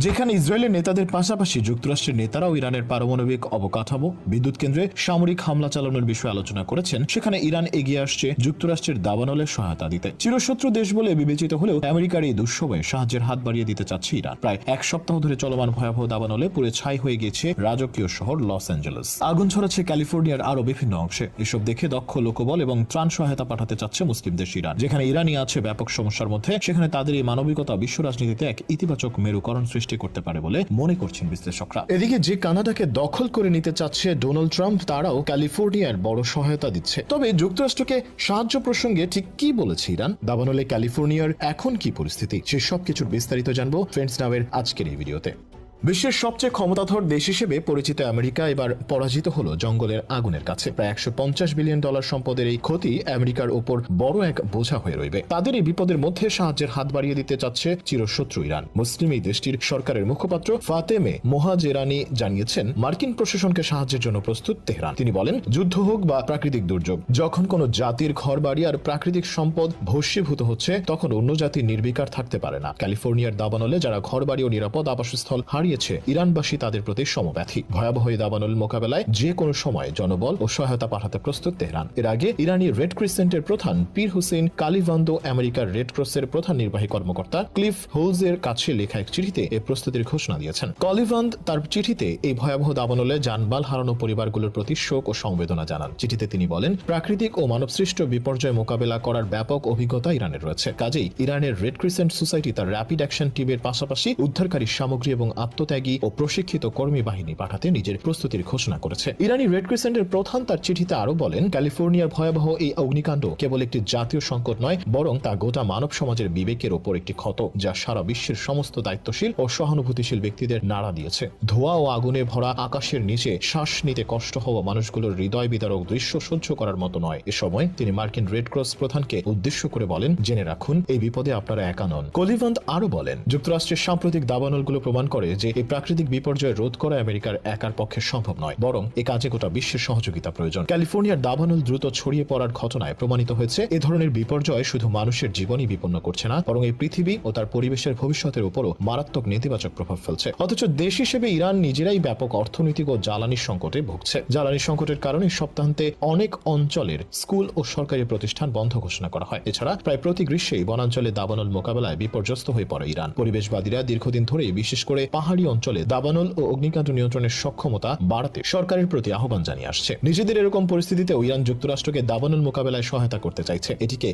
যেখানে ইসরায়েলের নেতাদের পাশাপাশি যুক্তরাষ্ট্রের নেতারাও ইরানের পারমাণবিক অবকাঠামো, বিদ্যুৎ কেন্দ্রে সামরিক হামলা চালানোর বিষয়ে আলোচনা করেছেন, সেখানে ইরান এগিয়ে আসছে যুক্তরাষ্ট্রের দাবানলের সহায়তা দিতে। চিরশত্রু দেশ বলে বিবেচিত হলেও আমেরিকার এই দুঃসময়ে সাহায্যের হাত বাড়িয়ে দিতে চাচ্ছে ইরান। প্রায় এক সপ্তাহ ধরে চলমান ভয়াবহ দাবানলে পুরো ছাই হয়ে গেছে রাজকীয় শহর লস অ্যাঞ্জেলেস। আগুন ছড়াচ্ছে ক্যালিফোর্নিয়ার আরো বিভিন্ন অংশে। এসব দেখে দক্ষ লোকবল এবং ত্রাণ সহায়তা পাঠাতে চাচ্ছে মুসলিম দেশ ইরান। যেখানে ইরানি আছে ব্যাপক সমস্যার মধ্যে, সেখানে তাদের এই মানবিকতা বিশ্ব রাজনীতিতে এক ইতিবাচক মেরুকরণ সৃষ্টি করতে পারে বলে মনে করছেন বিশ্লেষকরা। এদিকে যে কানাডাকে দখল করে নিতে চাচ্ছে ডোনাল্ড ট্রাম্প, তারাও ক্যালিফোর্নিয়ার বড় সহায়তা দিচ্ছে। তবে যুক্তরাষ্ট্রকে সাহায্য প্রসঙ্গে ঠিক কি বলেছে ইরান? দাবানলে ক্যালিফোর্নিয়ার এখন কি পরিস্থিতি? সে সবকিছুর বিস্তারিত জানবো ফ্রেন্ডস নাওয়ের আজকের এই ভিডিওতে। বিশ্বের সবচেয়ে ক্ষমতাধর দেশ হিসেবে পরিচিত আমেরিকা এবার পরাজিত হলো জঙ্গলের আগুনের কাছে। প্রায় $150 বিলিয়ন সম্পদের এই ক্ষতি আমেরিকার ওপর বড় এক বোঝা হয়ে রইবে। তাদের এই বিপদের মধ্যে সাহায্যের হাত বাড়িয়ে দিতে চাচ্ছে চিরশত্রু ইরান। মুসলিম এই দেশটির সরকারের মুখপাত্র ফাতেমে মোহাজেরানি জানিয়েছেন, মার্কিন প্রশাসনকে সাহায্যের জন্য প্রস্তুত তেহরান। তিনি বলেন, যুদ্ধ হোক বা প্রাকৃতিক দুর্যোগ, যখন কোনো জাতির ঘরবাড়ি আর প্রাকৃতিক সম্পদ ভস্মীভূত হচ্ছে, তখন অন্য জাতি নির্বিকার থাকতে পারে না। ক্যালিফোর্নিয়ার দাবানলে যারা ঘরবাড়ি ও নিরাপদ আবাসস্থল হারিয়েছে, ইরানবাসী তাদের প্রতি সমব্যথী। ভয়াবহ দাবানল মোকাবেলায় যে কোনো সময় জনবল ও সহায়তা পাঠাতে প্রস্তুত তেহরান। এর আগে ইরানি রেড ক্রিসেন্টের প্রধান পীর হুসেইন কালিভান্দো আমেরিকার রেড ক্রসের প্রধান নির্বাহী কর্মকর্তা ক্লিফ হোলজের কাছে লেখা এক চিঠিতে এই প্রস্তুতির ঘোষণা দিয়েছেন। কালিভান্দ তার চিঠিতে এই ভয়াবহ দাবানলে জানমাল হারানো পরিবারগুলোর প্রতি শোক ও সমবেদনা জানান। চিঠিতে তিনি বলেন, প্রাকৃতিক ও মানবসৃষ্ট বিপর্যয় মোকাবেলা করার ব্যাপক অভিজ্ঞতা ইরানের রয়েছে। কাজেই ইরানের রেড ক্রিসেন্ট সোসাইটি তার র্যাপিড অ্যাকশন টিমের পাশাপাশি উদ্ধারকারী সামগ্রী এবং আত্মত্যাগী ও প্রশিক্ষিত কর্মী বাহিনী পাঠাতে নিজের প্রস্তুতির ঘোষণা করেছে। ইরানি রেড ক্রিসেন্টের প্রধান তার চিঠিতে আরো বলেন, ক্যালিফোর্নিয়ার ভয়াবহ এই অগ্নিকাণ্ড কেবল একটি জাতীয় সংকট নয়, বরং তা গোটা মানব সমাজের বিবেকের ওপর একটি ক্ষত, যা সারা বিশ্বের সমস্ত দায়িত্বশীল ও সহানুভূতিশীল ব্যক্তিদের নাড়া দিয়েছে। ধোঁয়া ও আগুনে ভরা আকাশের নিচে শ্বাস নিতে কষ্ট হওয়া মানুষগুলোর হৃদয় বিদারক দৃশ্য সহ্য করার মতো নয়। এ সময় তিনি মার্কিন রেড ক্রস প্রধানকে উদ্দেশ্য করে বলেন, জেনে রাখুন, এই বিপদে আপনারা একা নন। কলিভান্দ আরো বলেন, যুক্তরাষ্ট্রের সাম্প্রতিক দাবানলগুলো প্রমাণ করে যে এই প্রাকৃতিক বিপর্যয় রোধ করা আমেরিকার একার পক্ষে সম্ভব নয়, বরং এ কাজে গোটা বিশ্বের সহযোগিতা প্রয়োজন। ক্যালিফোর্নিয়ার দাবানল দ্রুত ছড়িয়ে পড়ার ঘটনায় প্রমাণিত হয়েছে, এ ধরনের বিপর্যয় শুধু মানুষের জীবনই বিপন্ন করছে না, বরং এই পৃথিবী ও তার পরিবেশের ভবিষ্যতের উপরও মারাত্মক নেতিবাচক প্রভাব ফেলছে। অথচ দেশ হিসেবে ইরান নিজেরাই ব্যাপক অর্থনৈতিক ও জ্বালানি সংকটে ভুগছে। জ্বালানি সংকটের কারণে সপ্তাহান্তে অনেক অঞ্চলের স্কুল ও সরকারি প্রতিষ্ঠান বন্ধ ঘোষণা করা হয়। এছাড়া প্রায় প্রতি গ্রীষ্মেই বনাঞ্চলে দাবানল মোকাবেলায় বিপর্যস্ত হয়ে পড়ে ইরান। পরিবেশবাদীরা দীর্ঘদিন ধরেই বিশেষ করে পাহাড়ি অঞ্চলে দাবানল ও অগ্নিকাণ্ড নিয়ন্ত্রণের সক্ষমতা বাড়াতে সরকারের প্রতি আহ্বান জানিয়ে আসছে। নিজেদের এরকম পরিস্থিতিতেও ইরান যুক্তরাষ্ট্রকে দাবানল মোকাবেলায় সহায়তা করতে চাইছে। এটিকে